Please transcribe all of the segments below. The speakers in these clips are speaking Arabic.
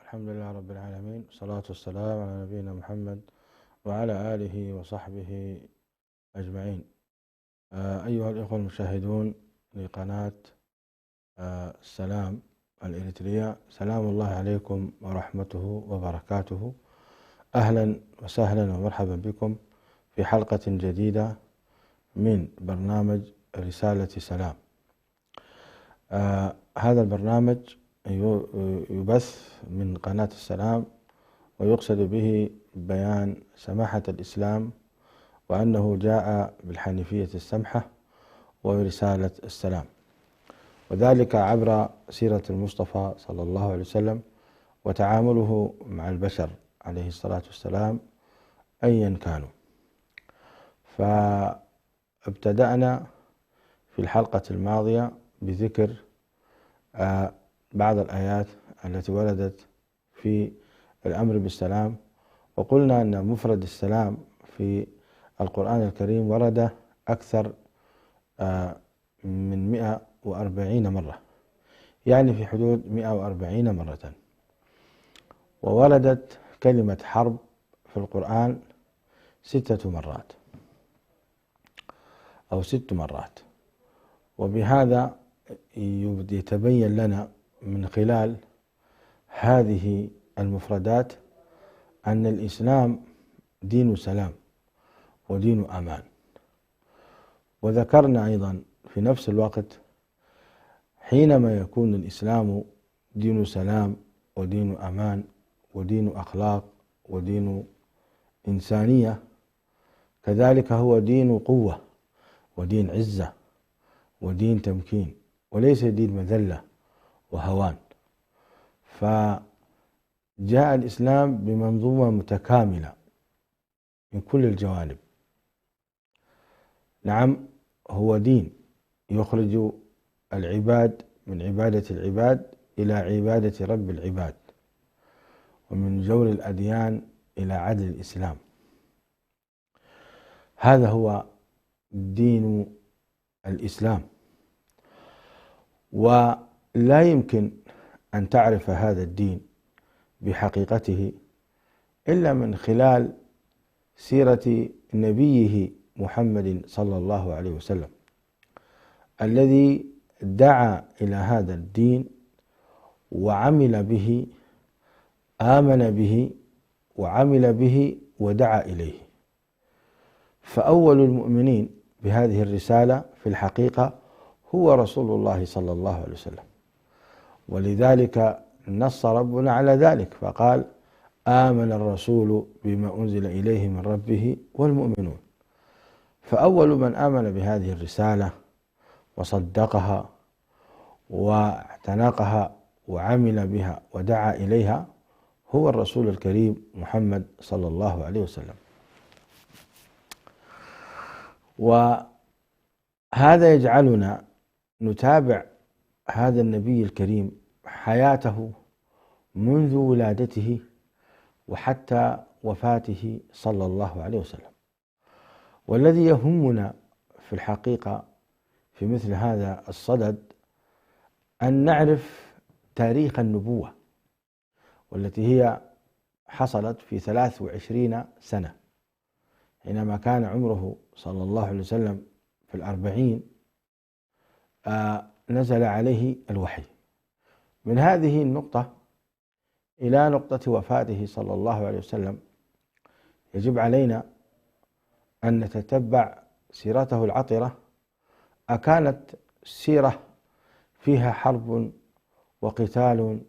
الحمد لله رب العالمين، والصلاة والسلام على نبينا محمد وعلى آله وصحبه أجمعين. أيها الإخوة المشاهدون لقناة السلام الإريترية، سلام الله عليكم ورحمته وبركاته. أهلا وسهلا ومرحبا بكم في حلقة جديدة من برنامج رسالة سلام. هذا البرنامج يبث من قناة السلام، ويقصد به بيان سماحة الإسلام وأنه جاء بالحنيفية السمحة ورسالة السلام، وذلك عبر سيرة المصطفى صلى الله عليه وسلم وتعامله مع البشر عليه الصلاة والسلام أيا كانوا. فابتدأنا في الحلقة الماضية بذكر بعض الآيات التي وردت في الأمر بالسلام، وقلنا أن مفرد السلام في القرآن الكريم ورد أكثر من 140 مرة، يعني في حدود 140 مرة. ووردت كلمة حرب في القرآن 6 مرات أو 6 مرات. وبهذا يتبين لنا من خلال هذه المفردات أن الإسلام دين سلام ودين أمان. وذكرنا أيضا في نفس الوقت حينما يكون الإسلام دين سلام ودين أمان ودين أخلاق ودين إنسانية، كذلك هو دين قوة ودين عزة ودين تمكين، وليس دين مذلة وهوان. فجاء الإسلام بمنظومة متكاملة من كل الجوانب. نعم، هو دين يخرج العباد من عبادة العباد إلى عبادة رب العباد، ومن جور الأديان إلى عدل الإسلام. هذا هو دين الإسلام، ولا يمكن أن تعرف هذا الدين بحقيقته إلا من خلال سيرة نبيه محمد صلى الله عليه وسلم، الذي دعا إلى هذا الدين وعمل به، آمن به وعمل به ودعا إليه. فأول المؤمنين بهذه الرسالة في الحقيقة هو رسول الله صلى الله عليه وسلم، ولذلك نص ربنا على ذلك فقال: آمن الرسول بما أنزل إليه من ربه والمؤمنون. فأول من آمن بهذه الرسالة وصدقها واعتنقها وعمل بها ودعا إليها هو الرسول الكريم محمد صلى الله عليه وسلم. وهذا يجعلنا نتابع هذا النبي الكريم حياته منذ ولادته وحتى وفاته صلى الله عليه وسلم. والذي يهمنا في الحقيقة في مثل هذا الصدد أن نعرف تاريخ النبوة، والتي هي حصلت في 23 سنة، حينما كان عمره صلى الله عليه وسلم في 40 نزل عليه الوحي. من هذه النقطة إلى نقطة وفاته صلى الله عليه وسلم يجب علينا أن نتتبع سيرته العطرة. أكانت سيرة فيها حرب وقتال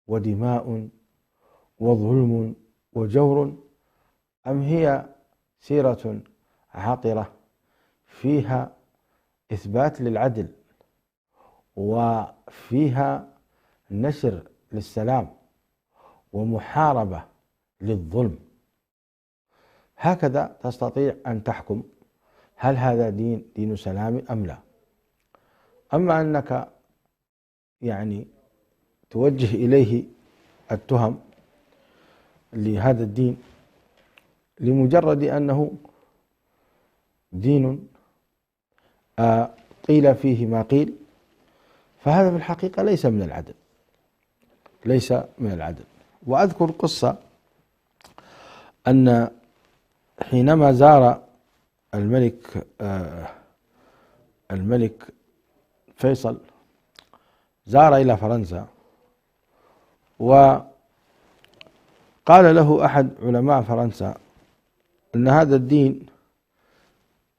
ودماء وظلم وجور، أم هي سيرة عطرة فيها إثبات للعدل وفيها نشر للسلام ومحاربة للظلم؟ هكذا تستطيع أن تحكم هل هذا دين سلام أم لا. أما أنك توجه إليه التهم لهذا الدين لمجرد أنه دين قيل فيه ما قيل، فهذا في الحقيقة ليس من العدل، ليس من العدل. وأذكر قصة أن حينما زار الملك فيصل، زار إلى فرنسا، وقال له أحد علماء فرنسا أن هذا الدين،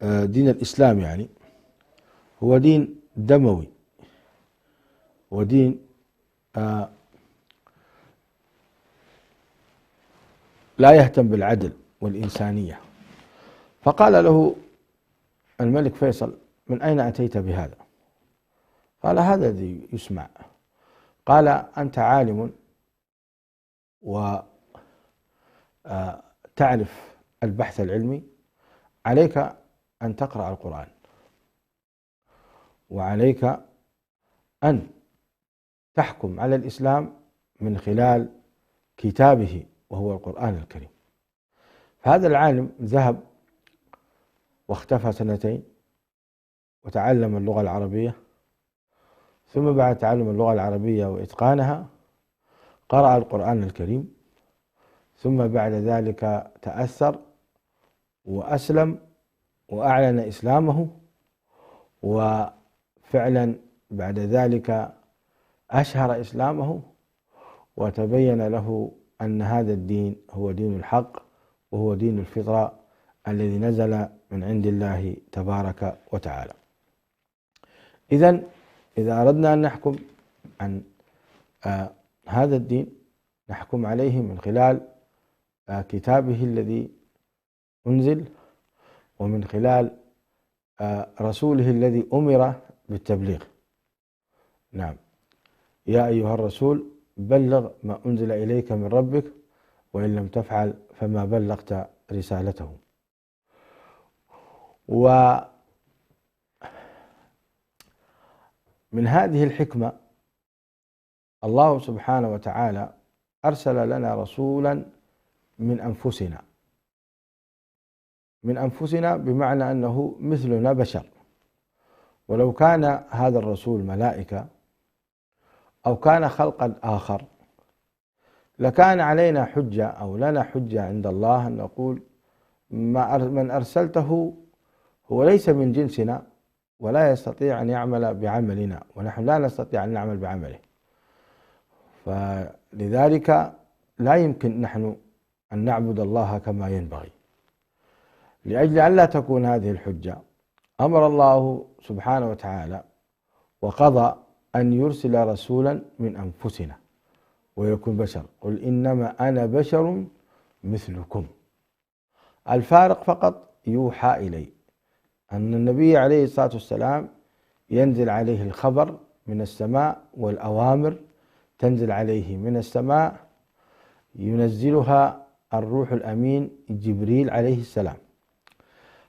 دين الإسلام يعني، هو دين دموي، ودين لا يهتم بالعدل والإنسانية. فقال له الملك فيصل: من أين أتيت بهذا؟ قال: هذا الذي يسمع. قال: أنت عالم وتعرف البحث العلمي، عليك أن تقرأ القرآن، وعليك أن تحكم على الإسلام من خلال كتابه وهو القرآن الكريم. فهذا العالم ذهب واختفى 2 وتعلم اللغة العربية، ثم بعد تعلم اللغة العربية وإتقانها قرأ القرآن الكريم، ثم بعد ذلك تأثر وأسلم وأعلن إسلامه، وفعلا بعد ذلك أشهر إسلامه، وتبين له أن هذا الدين هو دين الحق، وهو دين الفطرة الذي نزل من عند الله تبارك وتعالى. إذن إذا أردنا أن نحكم عن هذا الدين، نحكم عليه من خلال كتابه الذي أنزل، ومن خلال رسوله الذي أمر بالتبليغ. نعم: يا أيها الرسول بلغ ما أنزل إليك من ربك وإن لم تفعل فما بلغت رسالته. ومن هذه الحكمة الله سبحانه وتعالى أرسل لنا رسولا من أنفسنا، بمعنى أنه مثلنا بشر. ولو كان هذا الرسول ملائكة أو كان خلقا آخر لكان علينا حجة أو لنا حجة عند الله أن نقول: من أرسلته هو ليس من جنسنا ولا يستطيع أن يعمل بعملنا، ونحن لا نستطيع أن نعمل بعمله، فلذلك لا يمكن نحن أن نعبد الله كما ينبغي. لأجل أن لا تكون هذه الحجة أمر الله سبحانه وتعالى وقضى أن يرسل رسولا من أنفسنا ويكون بشر. قل إنما أنا بشر مثلكم. الفارق فقط يوحى إلي أن النبي عليه الصلاة والسلام ينزل عليه الخبر من السماء، والأوامر تنزل عليه من السماء، ينزلها الروح الأمين جبريل عليه السلام.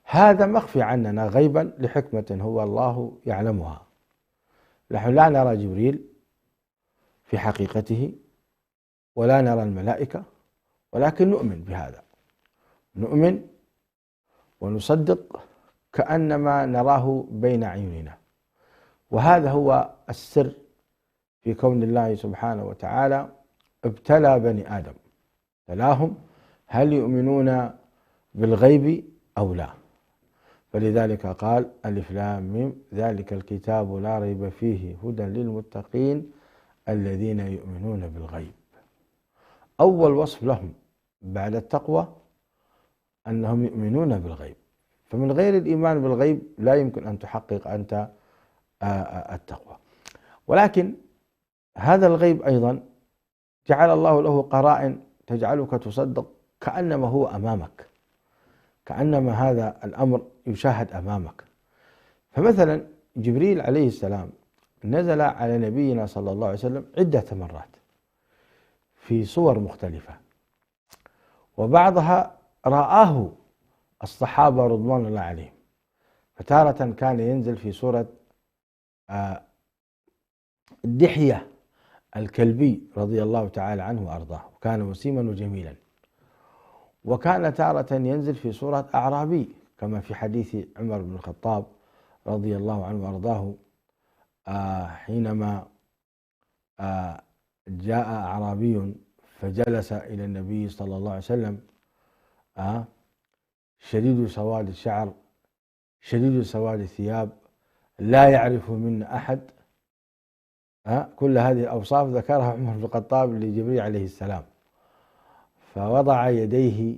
هذا مخفي عننا غيبا لحكمة هو الله يعلمها. نحن لا نرى جبريل في حقيقته ولا نرى الملائكة، ولكن نؤمن بهذا، نؤمن ونصدق كأنما نراه بين عيوننا. وهذا هو السر في كون الله سبحانه وتعالى ابتلى بني آدم، ابتلاهم هل يؤمنون بالغيب أو لا. فلذلك قال: ألف لام ميم ذلك الكتاب لا ريب فيه هدى للمتقين الذين يؤمنون بالغيب. أول وصف لهم بعد التقوى أنهم يؤمنون بالغيب، فمن غير الإيمان بالغيب لا يمكن أن تحقق أنت التقوى. ولكن هذا الغيب أيضا جعل الله له قرائن تجعلك تصدق كأنما هو أمامك، كأنما هذا الأمر يشاهد أمامك. فمثلا جبريل عليه السلام نزل على نبينا صلى الله عليه وسلم عدة مرات في صور مختلفة، وبعضها رآه الصحابة رضوان الله عليهم. فتارة كان ينزل في صورة دحية الكلبي رضي الله تعالى عنه وأرضاه، وكان وسيما وجميلا. وكان تارة ينزل في صورة أعرابي، كما في حديث عمر بن الخطاب رضي الله عنه وأرضاه حينما جاء أعرابي فجلس إلى النبي صلى الله عليه وسلم شديد سواد الشعر شديد سواد الثياب لا يعرف منا أحد. كل هذه الأوصاف ذكرها عمر بن الخطاب لجبريل عليه السلام، فوضع يديه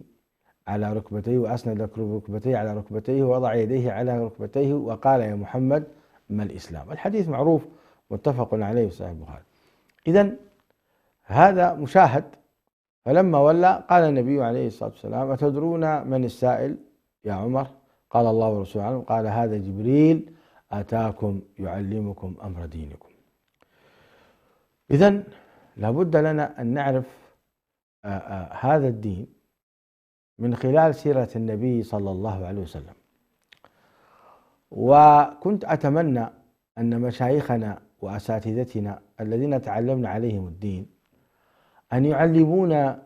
على ركبتيه وأسند ركبتيه على ركبتيه ووضع يديه على ركبتيه وقال: يا محمد ما الإسلام؟ الحديث معروف متفق عليه في صحيح البخاري. إذن هذا مشاهد. فلما ولى قال النبي عليه الصلاة والسلام: أتدرون من السائل يا عمر؟ قال: الله ورسوله أعلم. قال: هذا جبريل أتاكم يعلمكم أمر دينكم. إذن لابد لنا أن نعرف هذا الدين من خلال سيرة النبي صلى الله عليه وسلم. وكنت أتمنى أن مشايخنا وأساتذتنا الذين تعلمنا عليهم الدين أن يعلمونا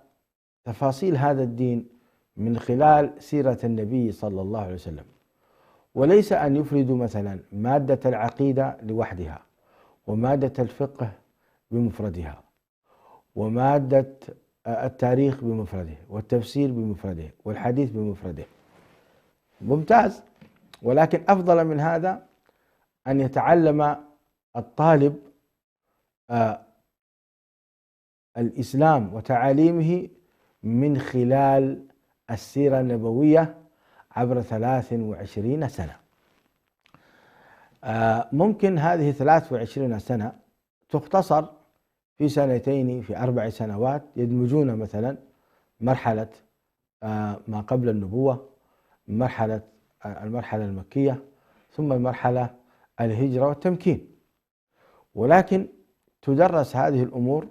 تفاصيل هذا الدين من خلال سيرة النبي صلى الله عليه وسلم، وليس أن يفردوا مثلا مادة العقيدة لوحدها، ومادة الفقه بمفردها، ومادة التاريخ بمفرده، والتفسير بمفرده، والحديث بمفرده. ممتاز، ولكن أفضل من هذا أن يتعلم الطالب الإسلام وتعاليمه من خلال السيرة النبوية عبر 23 سنة. ممكن هذه 23 سنة تختصر في 2 في 4 سنوات، يدمجون مثلا مرحلة ما قبل النبوة، المرحلة المكية، ثم المرحلة الهجرة والتمكين. ولكن تدرس هذه الأمور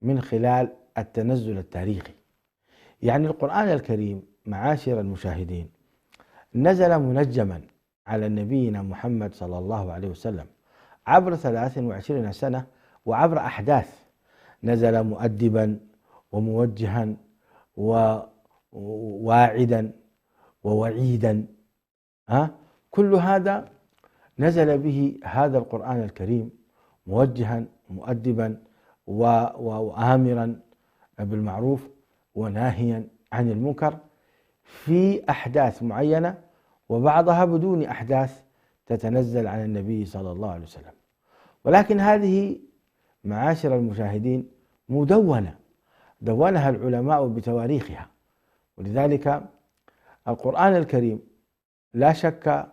من خلال التنزل التاريخي. يعني القرآن الكريم معاشر المشاهدين نزل منجما على نبينا محمد صلى الله عليه وسلم عبر 23 سنة وعبر أحداث. نزل مؤدبا وموجها وواعدا ووعيدا، كل هذا نزل به هذا القرآن الكريم موجها مؤدبا وآمرا بالمعروف وناهيا عن المنكر في أحداث معينة، وبعضها بدون أحداث تتنزل عن النبي صلى الله عليه وسلم. ولكن هذه معاشر المشاهدين دونها العلماء بتواريخها. ولذلك القرآن الكريم لا شك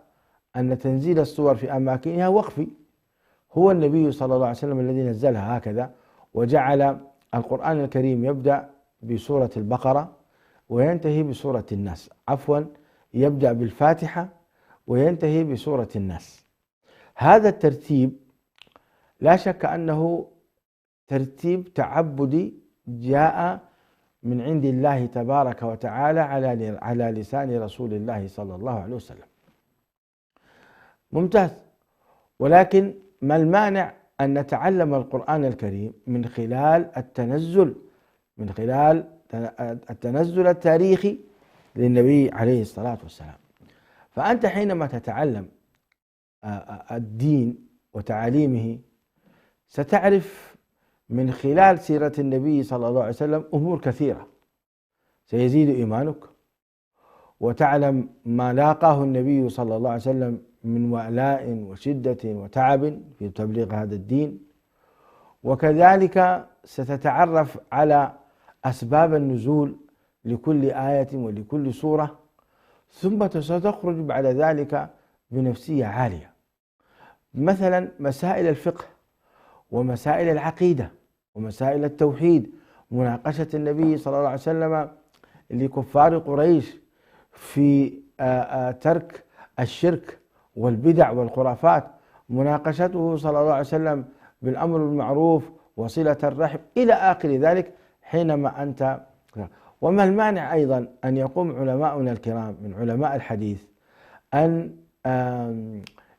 أن تنزيل السور في أماكنها وقفي. هو النبي صلى الله عليه وسلم الذي نزلها هكذا، وجعل القرآن الكريم يبدأ بسورة البقرة وينتهي بسورة الناس، يبدأ بالفاتحة وينتهي بسورة الناس. هذا الترتيب لا شك أنه ترتيب تعبدي جاء من عند الله تبارك وتعالى على لسان رسول الله صلى الله عليه وسلم. ممتاز. ولكن ما المانع أن نتعلم القرآن الكريم من خلال التنزل التاريخي للنبي عليه الصلاة والسلام. فأنت حينما تتعلم الدين وتعاليمه ستعرف من خلال سيرة النبي صلى الله عليه وسلم أمور كثيرة، سيزيد إيمانك، وتعلم ما لاقاه النبي صلى الله عليه وسلم من ولاء وشدة وتعب في تبليغ هذا الدين. وكذلك ستتعرف على أسباب النزول لكل آية ولكل سورة، ثم ستخرج بعد ذلك بنفسية عالية. مثلا مسائل الفقه ومسائل العقيدة ومسائل التوحيد، مناقشة النبي صلى الله عليه وسلم لكفار قريش في ترك الشرك والبدع والخرافات، مناقشته صلى الله عليه وسلم بالأمر بالمعروف وصلة الرحم إلى آخر ذلك. حينما وما المانع أيضا أن يقوم علماؤنا الكرام من علماء الحديث أن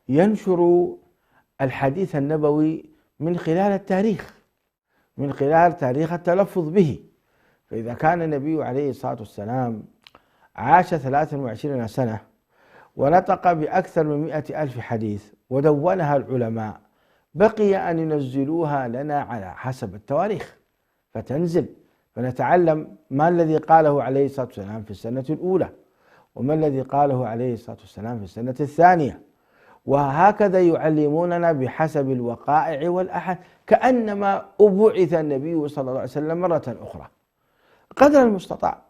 ينشروا الحديث النبوي من خلال التاريخ، من خلال تاريخ التلفظ به. فإذا كان النبي عليه الصلاة والسلام عاش 23 سنة ونطق بأكثر من 100,000 حديث ودونها العلماء، بقي أن ينزلوها لنا على حسب التواريخ فتنزل. فنتعلم ما الذي قاله عليه الصلاة والسلام في السنة الأولى، وما الذي قاله عليه الصلاة والسلام في السنة الثانية، وهكذا يعلموننا بحسب الوقائع والأحد، كأنما أبعث النبي صلى الله عليه وسلم مرة أخرى قدر المستطاع.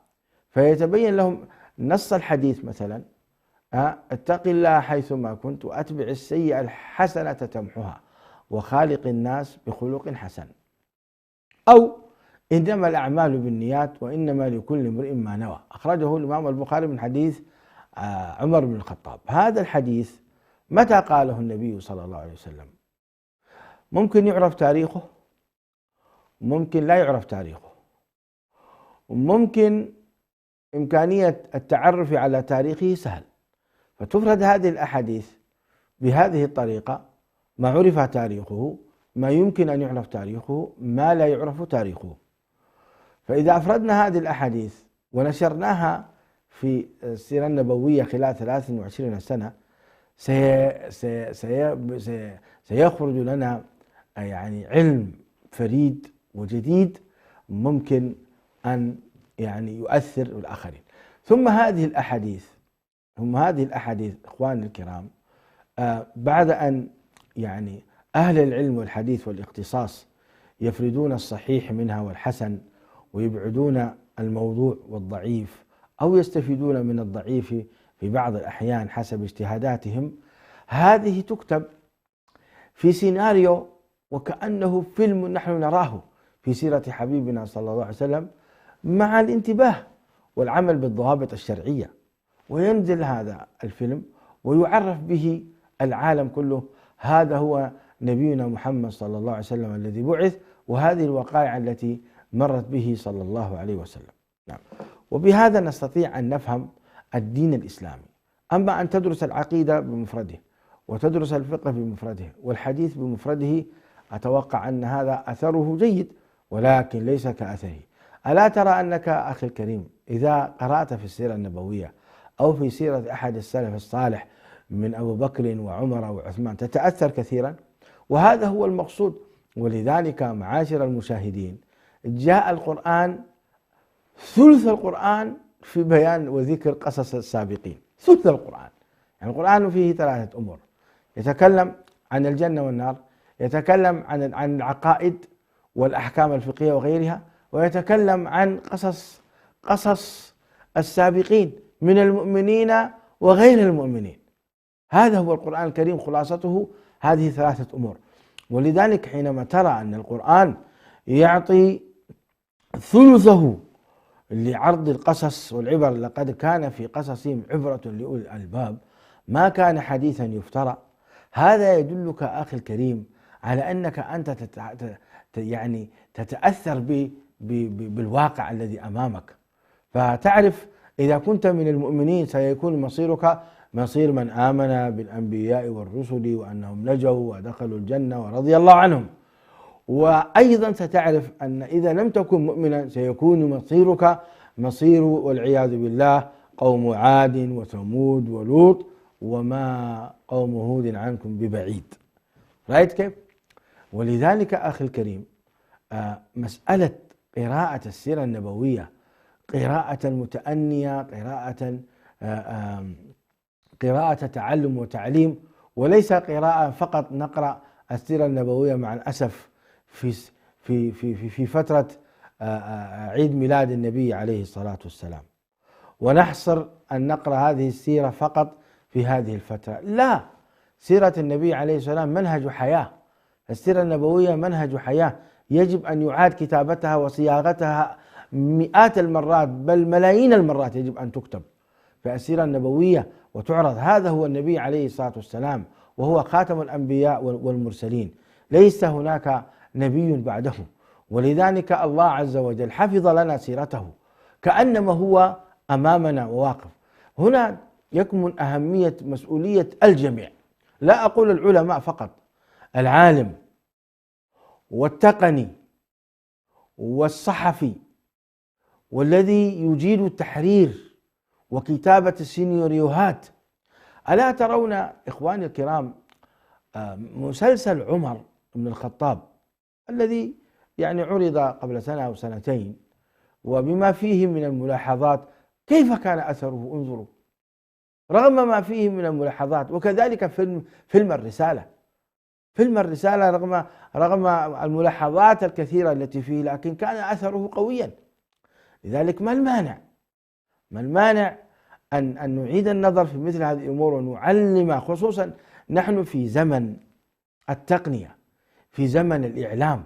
فيتبين لهم نص الحديث مثلا: اتق الله حيثما كنت وأتبع السيئة الحسنة تمحها وخالق الناس بخلق حسن، أو إنما الأعمال بالنيات وإنما لكل امرئ ما نوى. أخرجه الإمام البخاري من حديث عمر بن الخطاب. هذا الحديث متى قاله النبي صلى الله عليه وسلم؟ ممكن يعرف تاريخه، ممكن لا يعرف تاريخه، وممكن إمكانية التعرف على تاريخه سهل، فتفرد هذه الأحاديث بهذه الطريقة: ما عرف تاريخه، ما يمكن أن يعرف تاريخه، ما لا يعرف تاريخه. فإذا أفردنا هذه الأحاديث ونشرناها في السيرة النبوية خلال 23 سنة سيخرج لنا يعني علم فريد وجديد ممكن أن يعني يؤثر الآخرين. ثم هذه الأحاديث إخواني الكرام، بعد أن يعني أهل العلم والحديث والاختصاص يفردون الصحيح منها والحسن، ويبعدون الموضوع والضعيف، أو يستفيدون من الضعيف في بعض الأحيان حسب اجتهاداتهم، هذه تكتب في سيناريو وكأنه فيلم نحن نراه في سيرة حبيبنا صلى الله عليه وسلم، مع الانتباه والعمل بالضوابط الشرعية، وينزل هذا الفيلم ويعرف به العالم كله: هذا هو نبينا محمد صلى الله عليه وسلم الذي بعث، وهذه الوقائع التي مرت به صلى الله عليه وسلم. نعم. وبهذا نستطيع أن نفهم الدين الإسلامي. أما أن تدرس العقيدة بمفرده، وتدرس الفقه بمفرده، والحديث بمفرده، أتوقع أن هذا أثره جيد، ولكن ليس كأثره. ألا ترى أنك أخي الكريم إذا قرأت في السيرة النبوية أو في سيرة أحد السلف الصالح من أبو بكر وعمر وعثمان تتأثر كثيرا؟ وهذا هو المقصود. ولذلك معاشر المشاهدين، جاء القرآن ثلث القرآن في بيان وذكر قصص السابقين، ثلث القرآن. يعني القرآن فيه 3 أمور: يتكلم عن الجنة والنار، يتكلم عن العقائد والأحكام الفقهية وغيرها، ويتكلم عن قصص السابقين من المؤمنين وغير المؤمنين. هذا هو القرآن الكريم، خلاصته هذه 3 أمور. ولذلك حينما ترى أن القرآن يعطي ثلثه لعرض القصص والعبر: لقد كان في قصصهم عبرة لأولي الألباب ما كان حديثا يفترى، هذا يدلك أخي الكريم على أنك أنت يعني تتأثر بالواقع الذي أمامك، فتعرف إذا كنت من المؤمنين سيكون مصيرك مصير من آمن بالأنبياء والرسل وأنهم نجوا ودخلوا الجنة ورضي الله عنهم. وأيضا ستعرف أن إذا لم تكن مؤمنا سيكون مصيرك مصير والعياذ بالله قوم عاد وثمود ولوط وما قوم هود عنكم ببعيد. رأيت كيف؟ ولذلك أخي الكريم، مسألة قراءة السيرة النبوية قراءة متأنية، قراءة تعلم وتعليم، وليس قراءة فقط نقرأ السيرة النبوية مع الأسف في فترة عيد ميلاد النبي عليه الصلاة والسلام، ونحصر أن نقرأ هذه السيرة فقط في هذه الفترة. لا، سيرة النبي عليه السلام منهج حياة، السيرة النبوية منهج حياة، يجب أن يعاد كتابتها وصياغتها مئات المرات بل ملايين المرات، يجب أن تكتب في السيرة النبوية وتعرض. هذا هو النبي عليه الصلاة والسلام، وهو خاتم الأنبياء والمرسلين، ليس هناك نبي بعده. ولذلك الله عز وجل حفظ لنا سيرته كأنما هو أمامنا وواقف. هنا يكمن أهمية مسؤولية الجميع، لا أقول العلماء فقط، العالم والتقني والصحفي والذي يجيد التحرير وكتابة السيناريوهات. ألا ترون إخواني الكرام مسلسل عمر بن الخطاب الذي يعني عرض قبل 1 أو 2 سنين، وبما فيه من الملاحظات كيف كان أثره. انظروا رغم ما فيه من الملاحظات. وكذلك فيلم الرسالة. فيلم الرسالة رغم الملاحظات الكثيرة التي فيه، لكن كان أثره قويا. لذلك ما المانع أن نعيد النظر في مثل هذه الأمور ونعلم، خصوصا نحن في زمن التقنية، في زمن الإعلام.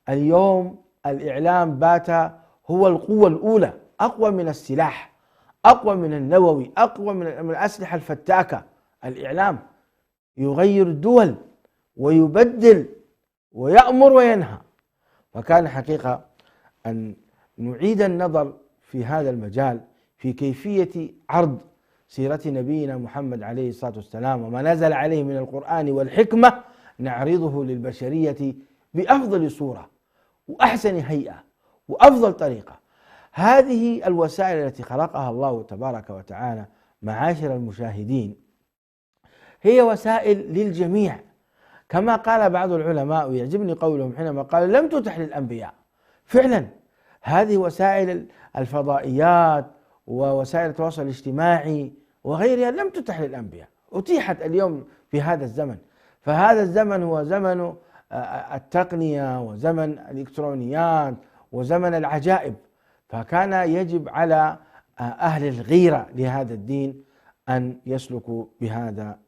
اليوم الإعلام بات هو القوة الأولى، أقوى من السلاح، أقوى من النووي، أقوى من الأسلحة الفتاكة. الإعلام يغير الدول ويبدل ويأمر وينهى. فكان حقيقة أن نعيد النظر في هذا المجال في كيفية عرض سيرة نبينا محمد عليه الصلاة والسلام وما نزل عليه من القرآن والحكمة، نعرضه للبشرية بأفضل صورة وأحسن هيئة وأفضل طريقة. هذه الوسائل التي خلقها الله تبارك وتعالى معاشر المشاهدين هي وسائل للجميع، كما قال بعض العلماء، ويعجبني قولهم حينما قالوا لم تتح للأنبياء. فعلا هذه وسائل الفضائيات ووسائل التواصل الاجتماعي وغيرها لم تتح للأنبياء، أتيحت اليوم في هذا الزمن. فهذا الزمن هو زمن التقنية وزمن الإلكترونيات وزمن العجائب. فكان يجب على أهل الغيرة لهذا الدين أن يسلكوا بهذا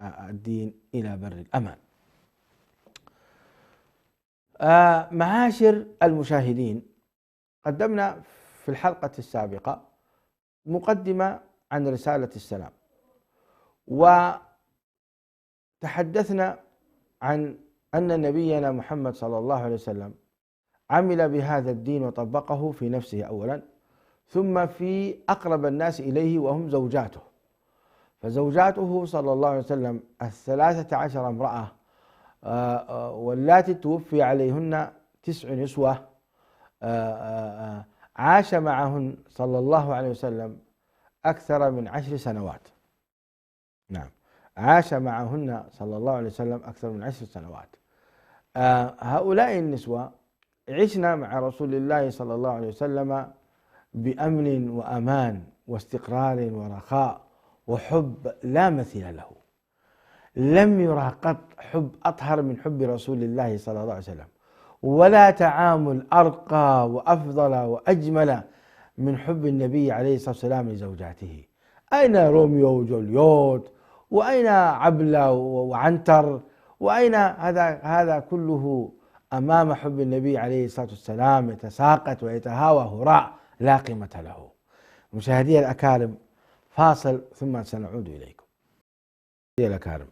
الدين إلى بر الأمان. معاشر المشاهدين، قدمنا في الحلقة السابقة مقدمة عن رسالة السلام، وتحدثنا عن أن نبينا محمد صلى الله عليه وسلم عمل بهذا الدين وطبقه في نفسه أولا، ثم في أقرب الناس إليه وهم زوجاته. فزوجاته صلى الله عليه وسلم 13 امرأة، واللاتي توفي عليهن 9 نسوة، عاش معهن صلى الله عليه وسلم أكثر من 10 سنوات. نعم، عاش معهن صلى الله عليه وسلم أكثر من 10 سنوات. هؤلاء النسوة عشنا مع رسول الله صلى الله عليه وسلم بأمن وأمان واستقرار ورخاء وحب لا مثيل له. لم يرى قط حب أطهر من حب رسول الله صلى الله عليه وسلم، ولا تعامل أرقى وأفضل وأجمل من حب النبي عليه الصلاة والسلام لزوجاته. أين روميو وجوليوت، وأين عبلة وعنتر، وأين هذا كله أمام حب النبي عليه الصلاة والسلام يتساقط ويتهاوى هراء لا قيمة له. مشاهدي الأكارم، فاصل ثم سنعود إليكم. مشاهدي الأكارم،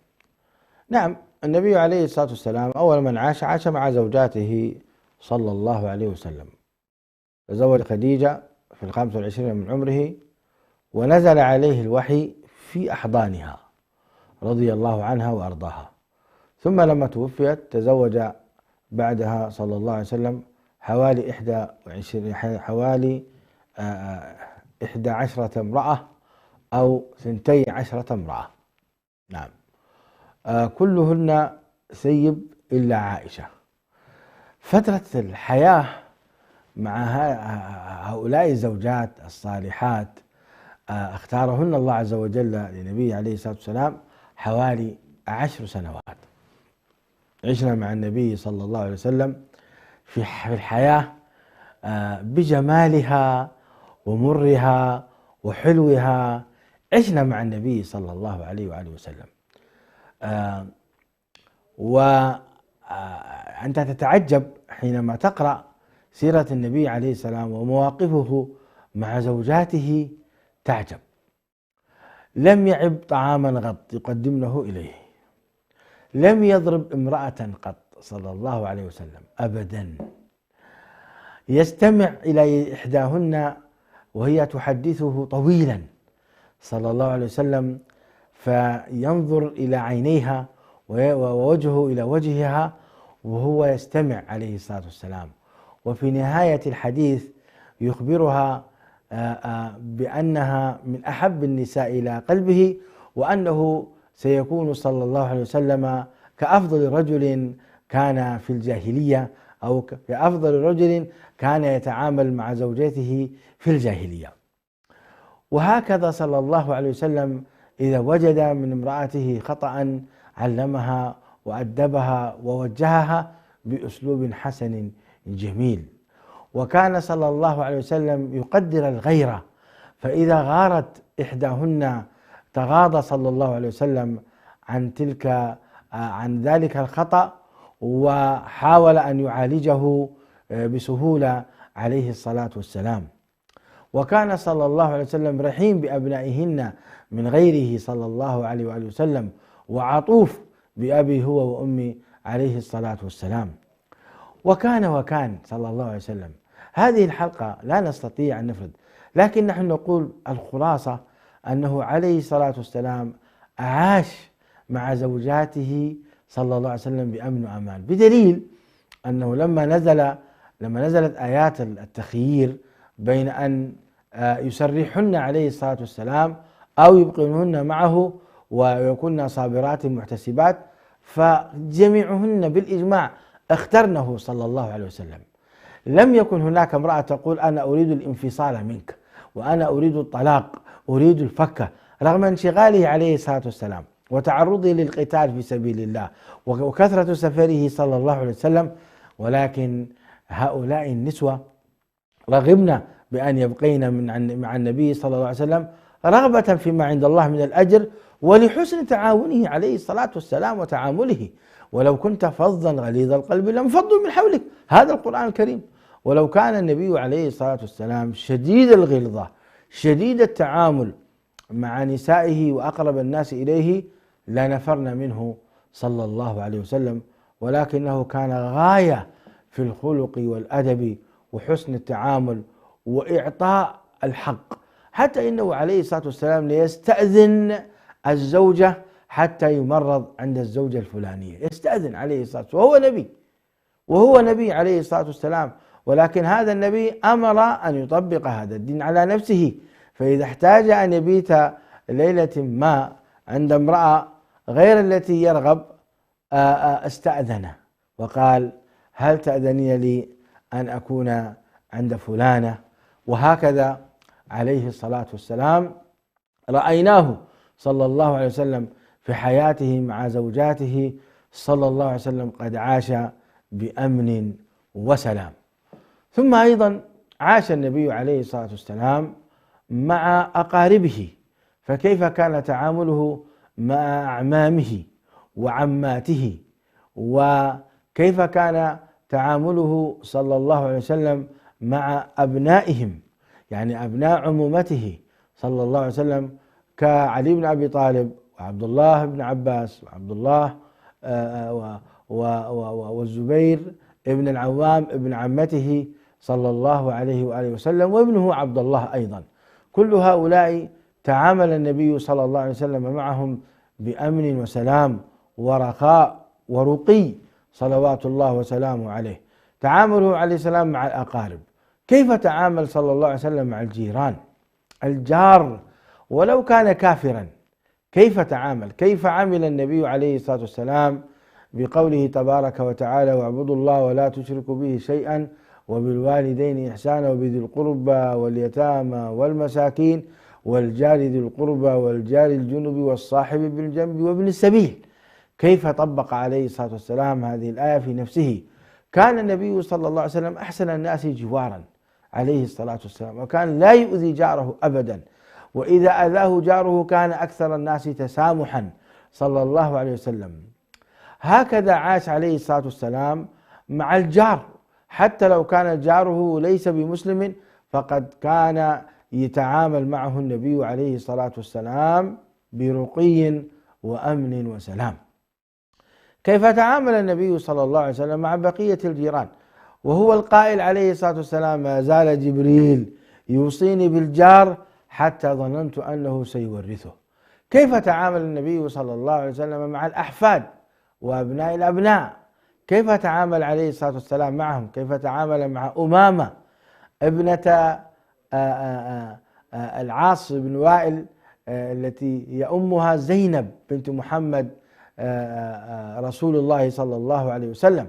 نعم، النبي عليه الصلاة والسلام أول من عاش مع زوجاته صلى الله عليه وسلم. تزوج خديجة في 25 من عمره، ونزل عليه الوحي في أحضانها رضي الله عنها وأرضاها. ثم لما توفيت تزوج بعدها صلى الله عليه وسلم حوالي 11 امرأة أو 12 امرأة. نعم، كلهن سيب إلا عائشة. فترة الحياة مع هؤلاء الزوجات الصالحات اختارهن الله عز وجل لنبيه عليه الصلاة والسلام حوالي 10 سنوات. عشنا مع النبي صلى الله عليه وسلم في الحياة بجمالها ومرها وحلوها. عشنا مع النبي صلى الله عليه وآله وسلم. وأنت تتعجب حينما تقرأ سيرة النبي عليه السلام ومواقفه مع زوجاته، تعجب. لم يعب طعاما قط يقدمنه إليه، لم يضرب امرأة قط صلى الله عليه وسلم أبدا. يستمع إلى إحداهن وهي تحدثه طويلا صلى الله عليه وسلم، فينظر إلى عينيها ووجهه إلى وجهها وهو يستمع عليه الصلاة والسلام. وفي نهاية الحديث يخبرها بأنها من أحب النساء إلى قلبه، وأنه سيكون صلى الله عليه وسلم كأفضل رجل كان في الجاهلية أو كأفضل رجل كان يتعامل مع زوجته في الجاهلية. وهكذا صلى الله عليه وسلم إذا وجد من امرأته خطأ علمها وأدبها ووجهها بأسلوب حسن جميل. وكان صلى الله عليه وسلم يقدر الغيرة، فإذا غارت إحداهن تغاضى صلى الله عليه وسلم عن ذلك الخطأ وحاول أن يعالجه بسهولة عليه الصلاة والسلام. وكان صلى الله عليه وسلم رحيم بأبنائهن من غيره صلى الله عليه وآله وسلم، وعطوف بأبي هو وأمي عليه الصلاة والسلام. وكان صلى الله عليه وسلم. هذه الحلقة لا نستطيع أن نفرد، لكن نحن نقول الخلاصة أنه عليه الصلاة والسلام عاش مع زوجاته صلى الله عليه وسلم بأمن وأمان، بدليل أنه لما نزلت آيات التخيير بين أن يسرحن عليه الصلاة والسلام أو يبقينهن معه ويكون صابرات محتسبات، فجميعهن بالإجماع اخترنه صلى الله عليه وسلم. لم يكن هناك امرأة تقول أنا أريد الانفصال منك وأنا أريد الطلاق، أريد الفكة، رغم انشغاله عليه الصلاة والسلام وتعرضه للقتال في سبيل الله وكثرة سفره صلى الله عليه وسلم. ولكن هؤلاء النسوة رغبنا بأن يبقين مع النبي صلى الله عليه وسلم رغبة فيما عند الله من الأجر ولحسن تعاونه عليه الصلاة والسلام وتعامله. ولو كنت فظا غليظ القلب لانفضوا من حولك، هذا القرآن الكريم. ولو كان النبي عليه الصلاة والسلام شديد الغلظة شديد التعامل مع نسائه وأقرب الناس إليه لنفرنا منه صلى الله عليه وسلم، ولكنه كان غاية في الخلق والأدب وحسن التعامل وإعطاء الحق، حتى إنه عليه الصلاة والسلام ليستأذن الزوجة حتى يمرض عند الزوجة الفلانية، يستأذن عليه الصلاة والسلام وهو نبي عليه الصلاة والسلام. ولكن هذا النبي أمر أن يطبق هذا الدين على نفسه، فإذا احتاج أن يبيت ليلة ما عند امرأة غير التي يرغب استأذن وقال هل تأذنين لي أن أكون عند فلانة؟ وهكذا عليه الصلاة والسلام رأيناه صلى الله عليه وسلم في حياته مع زوجاته صلى الله عليه وسلم قد عاش بأمن وسلام. ثم أيضا عاش النبي عليه الصلاة والسلام مع أقاربه، فكيف كان تعامله مع أعمامه وعماته، وكيف كان تعامله صلى الله عليه وسلم مع أبنائهم، يعني أبناء عمومته صلى الله عليه وسلم كعلي بن أبي طالب وعبد الله بن عباس وعبد الله والزبير ابن العوام ابن عمته صلى الله عليه وآله وسلم وابنه عبد الله أيضا. كل هؤلاء تعامل النبي صلى الله عليه وسلم معهم بأمن وسلام ورخاء ورقي صلوات الله وسلامه عليه. تعامله عليه السلام مع الأقارب، كيف تعامل صلى الله عليه وسلم مع الجيران؟ الجار ولو كان كافرا كيف تعامل؟ كيف عمل النبي عليه الصلاة والسلام بقوله تبارك وتعالى واعبدوا الله ولا تشركوا به شيئا وبالوالدين إحسانا وبذي القربى واليتامى والمساكين والجار ذي القربى والجار الجنب والصاحب بالجنب وابن السبيل. كيف طبق عليه الصلاة والسلام هذه الآية في نفسه؟ كان النبي صلى الله عليه وسلم أحسن الناس جوارا عليه الصلاة والسلام، وكان لا يؤذي جاره أبدا، وإذا أذاه جاره كان أكثر الناس تسامحا صلى الله عليه وسلم. هكذا عاش عليه الصلاة والسلام مع الجار، حتى لو كان جاره ليس بمسلم فقد كان يتعامل معه النبي عليه الصلاة والسلام برقي وأمن وسلام. كيف تعامل النبي صلى الله عليه وسلم مع بقية الجيران، وهو القائل عليه الصلاة والسلام ما زال جبريل يوصيني بالجار حتى ظننت أنه سيورثه. كيف تعامل النبي صلى الله عليه وسلم مع الأحفاد وأبناء الأبناء؟ كيف تعامل عليه الصلاة والسلام معهم؟ كيف تعامل مع أمامة ابنة العاص بن وائل التي هي أمها زينب بنت محمد رسول الله صلى الله عليه وسلم؟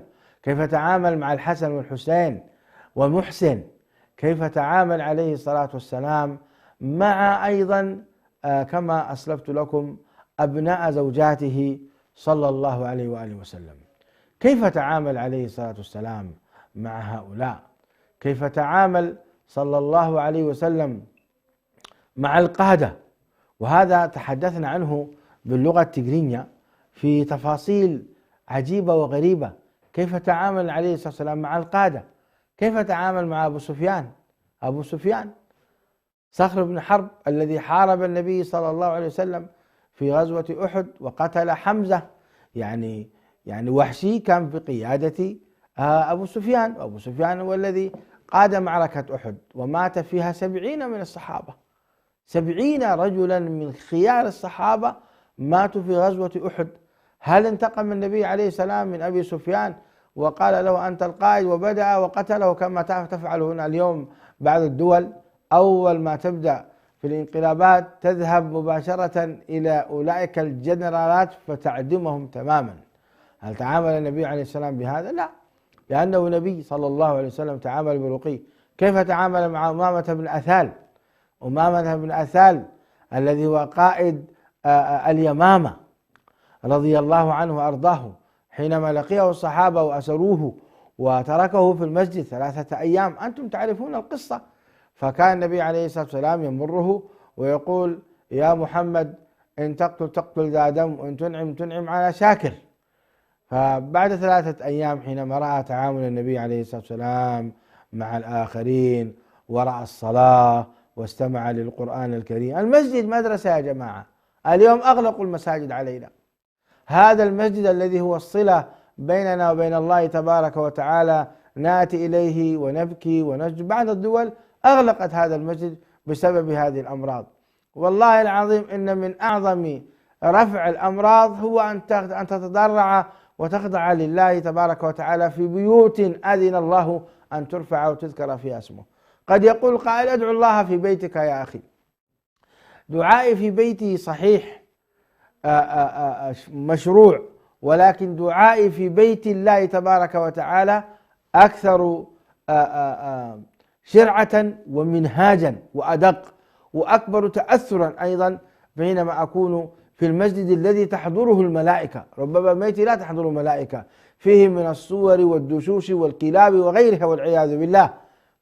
كيف تعامل مع الحسن والحسين ومحسن، كيف تعامل عليه الصلاة والسلام مع أيضا كما أسلفت لكم أبناء زوجاته صلى الله عليه وآله وسلم، كيف تعامل عليه الصلاة والسلام مع هؤلاء، كيف تعامل صلى الله عليه وسلم مع القادة. وهذا تحدثنا عنه باللغة التجرينية في تفاصيل عجيبة وغريبة. كيف تعامل عليه الصلاة والسلام مع القادة، كيف تعامل مع أبو سفيان صخر بن حرب الذي حارب النبي صلى الله عليه وسلم في غزوة أحد وقتل حمزة. يعني وحشي كان في قيادة أبو سفيان، وأبو سفيان هو الذي قاد معركة أحد ومات فيها 70 من الصحابة، 70 رجلا من خيار الصحابة ماتوا في غزوة أحد. هل انتقم النبي عليه السلام من أبي سفيان وقال له أنت القائد وبدأ وقتله كما تفعل هنا اليوم بعض الدول؟ أول ما تبدأ في الانقلابات تذهب مباشرة إلى أولئك الجنرالات فتعدمهم تماما. هل تعامل النبي عليه السلام بهذا؟ لا، لأنه نبي صلى الله عليه وسلم تعامل برقي. كيف تعامل مع أمامة بن أثال؟ أمامة بن أثال الذي هو قائد اليمامة رضي الله عنه وأرضاه، حينما لقيه الصحابة وأسروه وتركه في المسجد 3 أيام، أنتم تعرفون القصة. فكان النبي عليه الصلاة والسلام يمره ويقول يا محمد إن تقتل ذا دم وإن تنعم على شاكر. فبعد 3 أيام حينما رأى تعامل النبي عليه الصلاة والسلام مع الآخرين ورأى الصلاة واستمع للقرآن الكريم، المسجد مدرسة يا جماعة، اليوم أغلقوا المساجد علينا. هذا المسجد الذي هو الصلة بيننا وبين الله تبارك وتعالى، نأتي إليه ونبكي ونسجد. بعض الدول أغلقت هذا المسجد بسبب هذه الأمراض. والله العظيم إن من أعظم رفع الأمراض هو أن تتضرع وتخضع لله تبارك وتعالى في بيوت أذن الله أن ترفع وتذكر فيها اسمه. قد يقول قائل ادعو الله في بيتك يا أخي. دعائي في بيتي صحيح مشروع، ولكن دعائي في بيت الله تبارك وتعالى أكثر شرعة ومنهاجا وأدق وأكبر تأثرا أيضا بينما أكون في المسجد الذي تحضره الملائكة. ربما بيتي لا تحضر الملائكة، فيه من الصور والدشوش والكلاب وغيرها والعياذ بالله.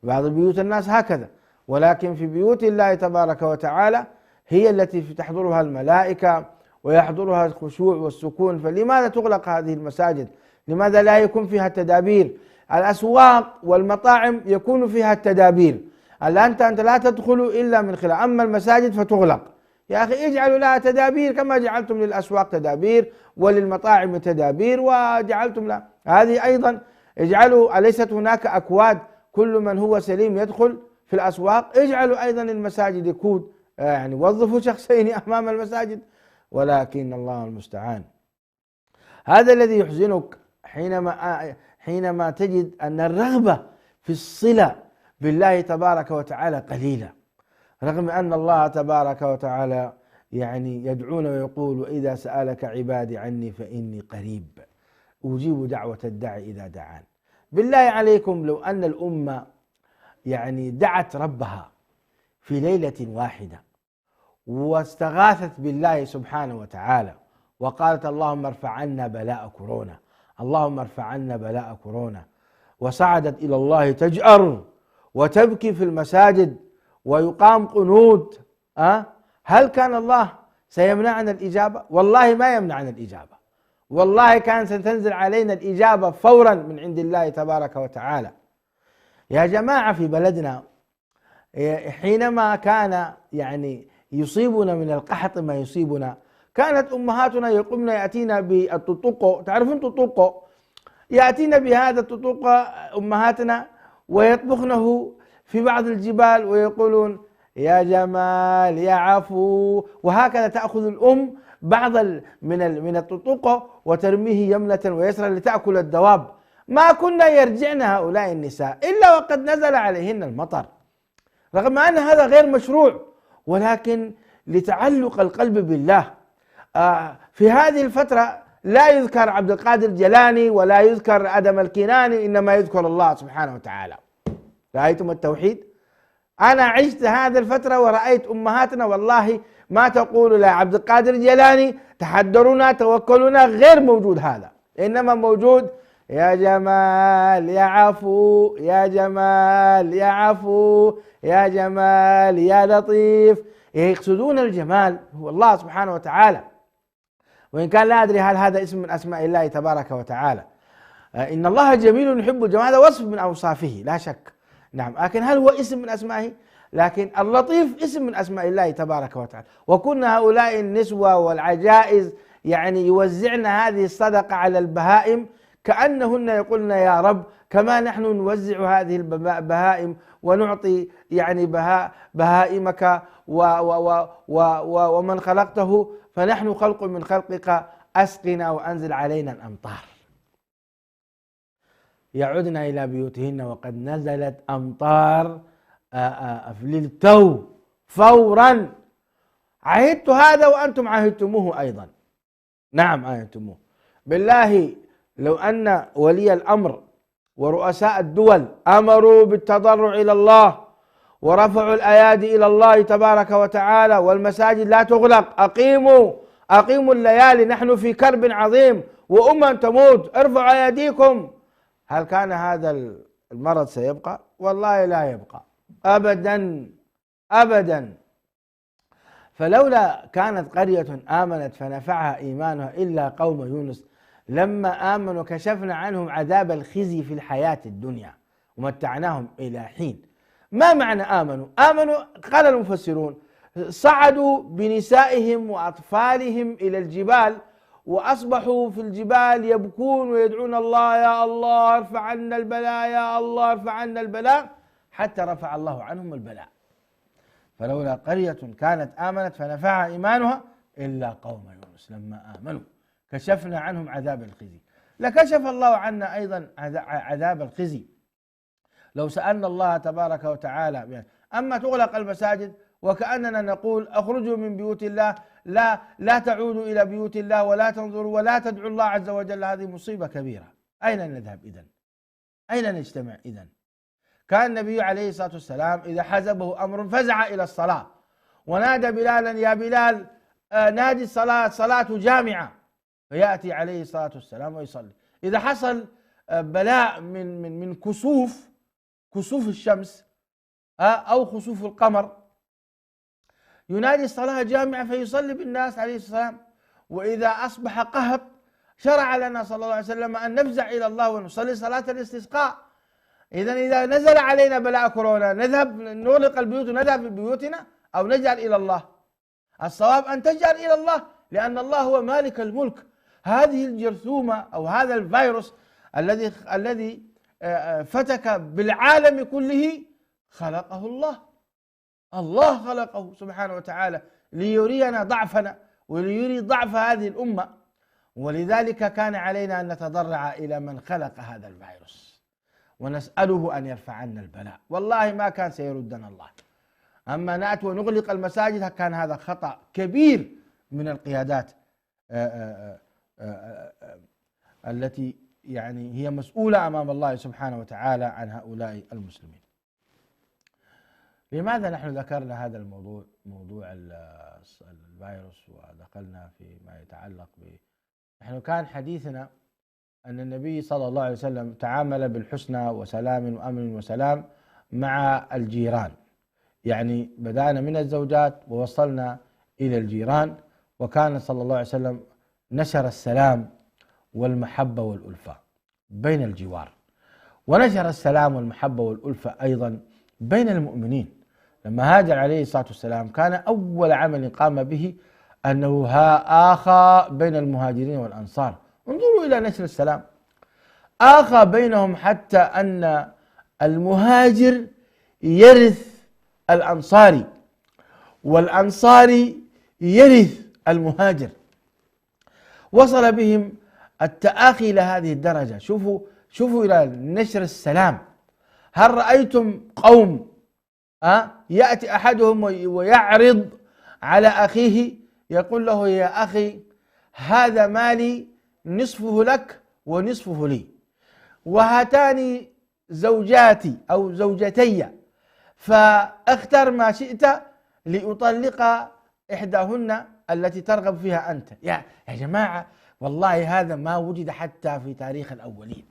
بعض بيوت الناس هكذا، ولكن في بيوت الله تبارك وتعالى هي التي تحضرها الملائكة ويحضرها الخشوع والسكون. فلماذا تغلق هذه المساجد؟ لماذا لا يكون فيها التدابير؟ الأسواق والمطاعم يكون فيها التدابير، أنت لا تدخل إلا من خلال، أما المساجد فتغلق. يا أخي اجعلوا لها تدابير كما جعلتم للأسواق تدابير وللمطاعم تدابير وجعلتم لها هذه أيضا. اجعلوا، أليست هناك أكواد كل من هو سليم يدخل في الأسواق؟ اجعلوا أيضا المساجد كود، يعني وظفوا شخصين أمام المساجد. ولكن الله المستعان. هذا الذي يحزنك حينما تجد أن الرغبة في الصلة بالله تبارك وتعالى قليلة، رغم أن الله تبارك وتعالى يعني يدعون ويقول وإذا سألك عبادي عني فإني قريب أجيب دعوة الداعي إذا دعان. بالله عليكم لو أن الأمة يعني دعت ربها في ليلة واحدة واستغاثت بالله سبحانه وتعالى وقالت اللهم ارفع عنا بلاء كورونا، اللهم ارفع عنا بلاء كورونا، وصعدت إلى الله تجأر وتبكي في المساجد ويقام قنوت، هل كان الله سيمنعنا الإجابة؟ والله ما يمنعنا الإجابة، والله كان ستنزل علينا الإجابة فورا من عند الله تبارك وتعالى. يا جماعة في بلدنا حينما كان يعني يصيبنا من القحط ما يصيبنا، كانت أمهاتنا يقومن يأتينا بالتطوق، تعرفون تطوق، يأتينا بهذا التطوق أمهاتنا ويطبخنه في بعض الجبال ويقولون يا جمال يا عفو، وهكذا تأخذ الأم بعض من التطوق وترميه يمنة ويسرا لتأكل الدواب. ما كنا يرجعن هؤلاء النساء إلا وقد نزل عليهن المطر، رغم أن هذا غير مشروع، ولكن لتعلق القلب بالله. في هذه الفترة لا يذكر عبد القادر الجيلاني ولا يذكر أدم الكناني، إنما يذكر الله سبحانه وتعالى. رأيتم التوحيد؟ أنا عشت هذه الفترة ورأيت أمهاتنا والله ما تقول لا عبد القادر الجيلاني تحدرونا توكلنا، غير موجود هذا، إنما موجود يا جمال يا عفو يا جمال يا عفو يا جمال يا لطيف. يقصدون الجمال هو الله سبحانه وتعالى، وإن كان لا أدري هل هذا اسم من أسماء الله تبارك وتعالى. إن الله جميل يحب الجمال، هذا وصف من أوصافه لا شك، نعم، لكن هل هو اسم من أسمائه؟ لكن اللطيف اسم من أسماء الله تبارك وتعالى. وكنا هؤلاء النسوة والعجائز يعني يوزعن هذه الصدقة على البهائم كأنهن يقولن يا رب كما نحن نوزع هذه البهائم ونعطي يعني بهائمك ومن خلقته، فنحن خلق من خلقك، أسقنا وأنزل علينا الأمطار. يعودن إلى بيوتهن وقد نزلت أمطار للتو فورا. عهدت هذا وأنتم عهدتموه أيضا، نعم عهدتموه. بالله لو أن ولي الأمر ورؤساء الدول أمروا بالتضرع إلى الله ورفعوا الأيادي إلى الله تبارك وتعالى والمساجد لا تغلق، أقيموا الليالي، نحن في كرب عظيم تموت، ارفعوا أيديكم، هل كان هذا المرض سيبقى؟ والله لا يبقى أبدا أبدا. فلولا كانت قرية آمنت فنفعها إيمانها إلا قوم يونس لما آمنوا كشفنا عنهم عذاب الخزي في الحياة الدنيا ومتعناهم إلى حين. ما معنى آمنوا؟ آمنوا قال المفسرون صعدوا بنسائهم وأطفالهم إلى الجبال وأصبحوا في الجبال يبكون ويدعون الله يا الله ارفع عنا البلاء، يا الله ارفع عنا البلاء، حتى رفع الله عنهم البلاء. فلولا قرية كانت آمنت فنفعها إيمانها إلا قوم يونس لما آمنوا كشفنا عنهم عذاب الخزي. لكشف الله عنا أيضا عذاب الخزي لو سألنا الله تبارك وتعالى. أما تغلق المساجد وكأننا نقول اخرجوا من بيوت الله، لا تعودوا إلى بيوت الله ولا تنظروا ولا تدعوا الله عز وجل، هذه مصيبة كبيرة. أين نذهب إذن؟ أين نجتمع إذن؟ كان النبي عليه الصلاة والسلام إذا حزبه أمر فزع إلى الصلاة ونادى بلالا يا بلال نادي الصلاة، صلاة جامعة، فيأتي عليه الصلاة والسلام ويصلي. إذا حصل بلاء من كسوف الشمس أو خسوف القمر ينادي الصلاة جامعة فيصلي بالناس عليه السلام. وإذا أصبح قهط شرع لنا صلى الله عليه وسلم أن نفزع إلى الله ونصلي صلاة الاستسقاء. إذا نزل علينا بلاء كورونا نذهب نغلق البيوت ونذهب في بيوتنا أو نجعل إلى الله؟ الصواب أن تجعل إلى الله، لأن الله هو مالك الملك. هذه الجرثومة أو هذا الفيروس الذي فتك بالعالم كله خلقه الله خلقه سبحانه وتعالى ليرينا ضعفنا وليري ضعف هذه الأمة، ولذلك كان علينا أن نتضرع إلى من خلق هذا الفيروس ونسأله أن يرفع عنا البلاء. والله ما كان سيردنا الله. أما نأتي ونغلق المساجد كان هذا خطأ كبير من القيادات التي يعني هي مسؤولة أمام الله سبحانه وتعالى عن هؤلاء المسلمين. لماذا نحن ذكرنا هذا الموضوع، موضوع الفيروس، ودخلنا في ما يتعلق به؟ نحن كان حديثنا أن النبي صلى الله عليه وسلم تعامل بالحسنى وسلام وأمن وسلام مع الجيران، يعني بدأنا من الزوجات ووصلنا إلى الجيران، وكان صلى الله عليه وسلم نشر السلام والمحبة والألفة بين الجوار، ونشر السلام والمحبة والألفة أيضا بين المؤمنين. لما هاجر عليه الصلاة والسلام كان أول عمل قام به أنه آخى بين المهاجرين والأنصار. انظروا إلى نشر السلام، آخى بينهم حتى أن المهاجر يرث الأنصاري والأنصاري يرث المهاجر. وصل بهم التآخي إلى هذه الدرجة. شوفوا إلى نشر السلام. هل رأيتم قوم يأتي أحدهم ويعرض على أخيه يقول له يا أخي هذا مالي نصفه لك ونصفه لي، وهاتان زوجاتي أو زوجتي، فاختر ما شئت لأطلق إحداهن التي ترغب فيها أنت. يا جماعة، والله هذا ما وجد حتى في تاريخ الأولين.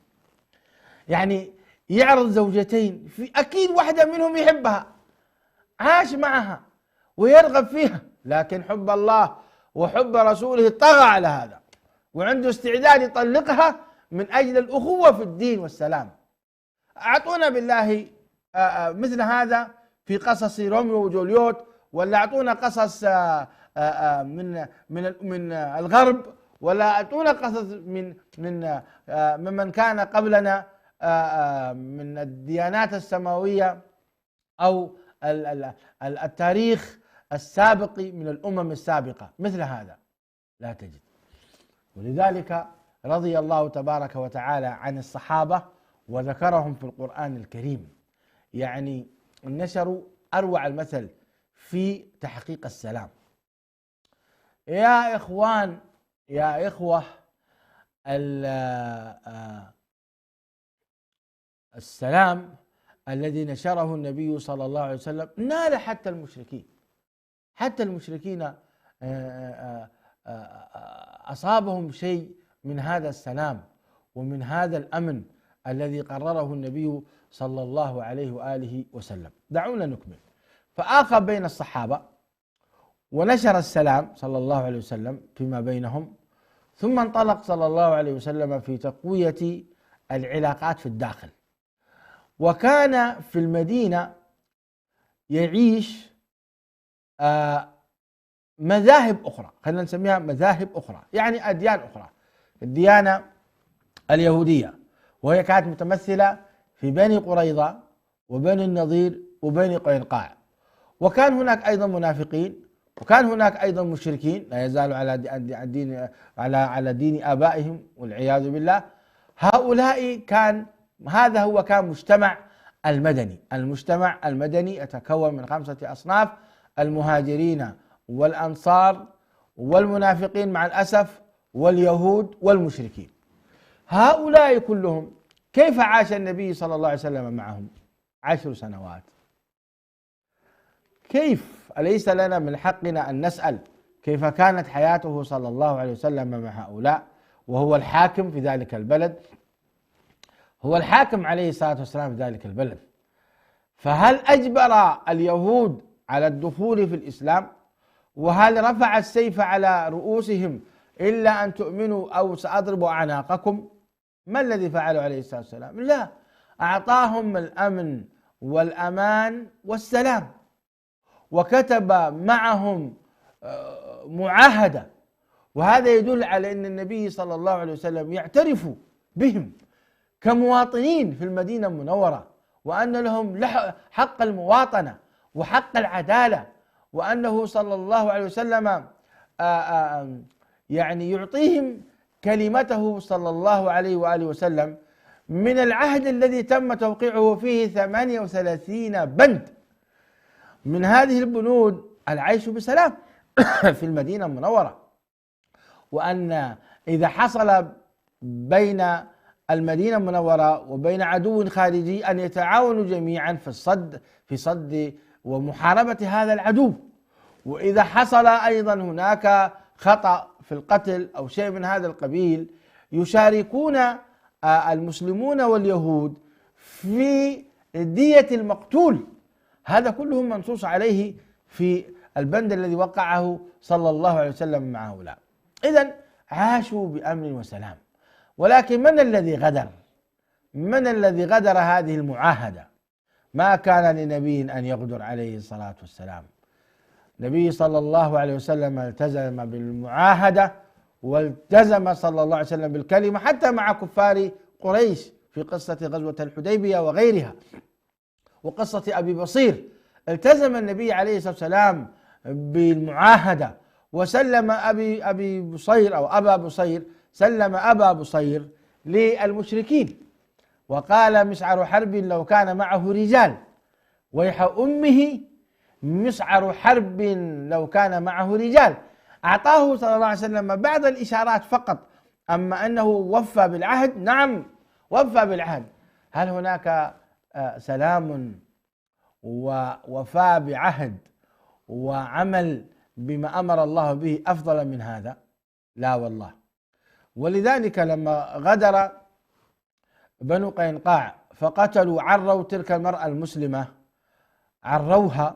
يعني يعرض زوجتين، في أكيد واحدة منهم يحبها، عاش معها ويرغب فيها، لكن حب الله وحب رسوله طغى على هذا، وعنده استعداد يطلقها من أجل الأخوة في الدين والسلام. أعطونا بالله مثل هذا في قصص روميو وجوليوت، ولا أعطونا قصص من الغرب، ولا أعطونا قصص ممن كان قبلنا من الديانات السماوية أو التاريخ السابق من الأمم السابقة. مثل هذا لا تجد. ولذلك رضي الله تبارك وتعالى عن الصحابة وذكرهم في القرآن الكريم، يعني نشروا أروع المثل في تحقيق السلام. يا إخوان، يا إخوة، السلام الذي نشره النبي صلى الله عليه وسلم نال حتى المشركين، حتى المشركين أصابهم شيء من هذا السلام ومن هذا الأمن الذي قرره النبي صلى الله عليه وآله وسلم. دعونا نكمل. فآخى بين الصحابة ونشر السلام صلى الله عليه وسلم فيما بينهم، ثم انطلق صلى الله عليه وسلم في تقوية العلاقات في الداخل. وكان في المدينة يعيش مذاهب أخرى، خلينا نسميها مذاهب أخرى، يعني أديان أخرى. الديانة اليهودية، وهي كانت متمثلة في بني قريظة وبني النضير وبني قينقاع. وكان هناك أيضا منافقين، وكان هناك أيضا مشركين لا يزالوا على دين آبائهم والعياذ بالله. هؤلاء كان مجتمع المدني. المجتمع المدني يتكون من 5 أصناف: المهاجرين والأنصار والمنافقين مع الأسف واليهود والمشركين. هؤلاء كلهم كيف عاش النبي صلى الله عليه وسلم معهم 10 سنوات؟ كيف؟ أليس لنا من حقنا أن نسأل كيف كانت حياته صلى الله عليه وسلم مع هؤلاء، وهو الحاكم في ذلك البلد، هو الحاكم عليه الصلاة والسلام في ذلك البلد. فهل أجبر اليهود على الدخول في الإسلام؟ وهل رفع السيف على رؤوسهم إلا أن تؤمنوا أو سأضرب أعناقكم؟ ما الذي فعله عليه الصلاة والسلام؟ لا، أعطاهم الأمن والأمان والسلام، وكتب معهم معاهدة. وهذا يدل على أن النبي صلى الله عليه وسلم يعترف بهم كمواطنين في المدينة المنورة، وأن لهم حق المواطنة وحق العدالة، وأنه صلى الله عليه وسلم يعني يعطيهم كلمته صلى الله عليه وآله وسلم من العهد الذي تم توقيعه فيه 38 بند. من هذه البنود العيش بسلام في المدينة المنورة، وأن إذا حصل بين المدينة المنورة وبين عدو خارجي أن يتعاونوا جميعا في صد ومحاربة هذا العدو. وإذا حصل أيضا هناك خطأ في القتل أو شيء من هذا القبيل يشاركون المسلمون واليهود في دية المقتول. هذا كله منصوص عليه في البند الذي وقعه صلى الله عليه وسلم مع هؤلاء. إذن عاشوا بأمن وسلام. ولكن من الذي غدر؟ من الذي غدر هذه المعاهدة؟ ما كان لنبي أن يغدر عليه الصلاة والسلام. النبي صلى الله عليه وسلم التزم بالمعاهدة، والتزم صلى الله عليه وسلم بالكلمة حتى مع كفار قريش في قصة غزوة الحديبية وغيرها، وقصة أبي بصير. التزم النبي عليه الصلاة والسلام بالمعاهدة، وسلم أبي بصير أو أبا بصير، سلم أبا بصير للمشركين، وقال مسعر حرب لو كان معه رجال، ويح أمه مسعر حرب لو كان معه رجال. أعطاه صلى الله عليه وسلم بعض الإشارات فقط أما أنه وفى بالعهد، نعم وفى بالعهد. هل هناك سلام ووفاء بعهد وعمل بما أمر الله به أفضل من هذا؟ لا والله. ولذلك لما غدر بنو قينقاع فقتلوا عروا تلك المرأة المسلمة، عروها،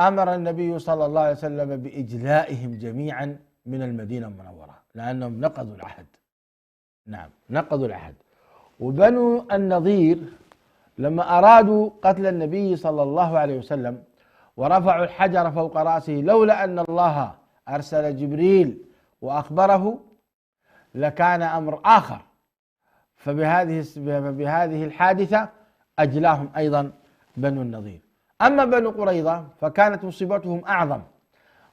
أمر النبي صلى الله عليه وسلم بإجلائهم جميعا من المدينة المنورة، لأنهم نقضوا العهد. نعم نقضوا العهد. وبنو النضير لما أرادوا قتل النبي صلى الله عليه وسلم ورفعوا الحجر فوق رأسه، لولا أن الله أرسل جبريل وأخبره لكان أمر آخر. فبهذه الحادثة أجلاهم أيضا بنو النضير. أما بنو قريظة فكانت مصيبتهم أعظم،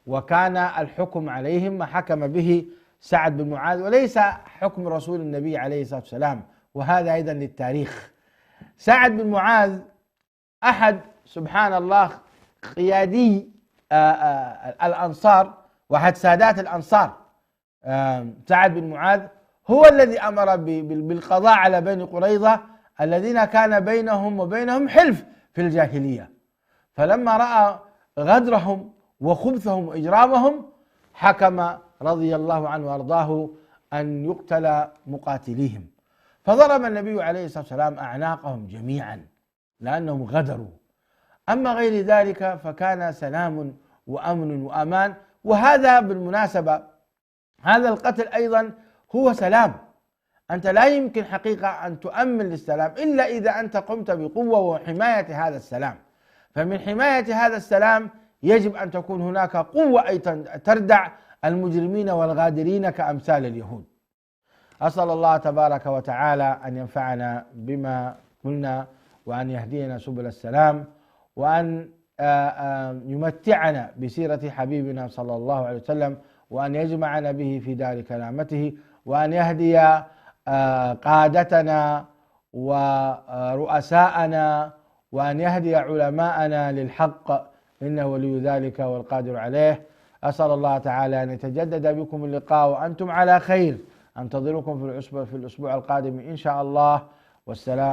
وكان الحكم عليهم ما حكم به سعد بن معاذ، وليس حكم رسول النبي عليه الصلاة والسلام، وهذا أيضا للتاريخ. سعد بن معاذ أحد سبحان الله قيادي الأنصار وأحد سادات الأنصار. سعد بن معاذ هو الذي أمر بالقضاء على بني قريظة الذين كان بينهم وبينهم حلف في الجاهلية. فلما رأى غدرهم وخبثهم وإجرامهم حكم رضي الله عنه وأرضاه أن يقتل مقاتليهم، فضرب النبي عليه الصلاة والسلام أعناقهم جميعا لأنهم غدروا. أما غير ذلك فكان سلام وأمن وأمان. وهذا بالمناسبة هذا القتل أيضا هو سلام. أنت لا يمكن حقيقة أن تؤمن للسلام إلا إذا أنت قمت بقوة وحماية هذا السلام. فمن حماية هذا السلام يجب أن تكون هناك قوة أي تردع المجرمين والغادرين كأمثال اليهود. أسأل الله تبارك وتعالى أن ينفعنا بما قلنا، وأن يهدينا سبل السلام، وأن يمتعنا بسيرة حبيبنا صلى الله عليه وسلم، وأن يجمعنا به في دار كرامته، وأن يهدي قادتنا ورؤساءنا، وأن يهدي علماءنا للحق، إنه ولي ذلك والقادر عليه. أسأل الله تعالى أن يتجدد بكم اللقاء وأنتم على خير. أنتظركم في الأسبوع القادم إن شاء الله، والسلام.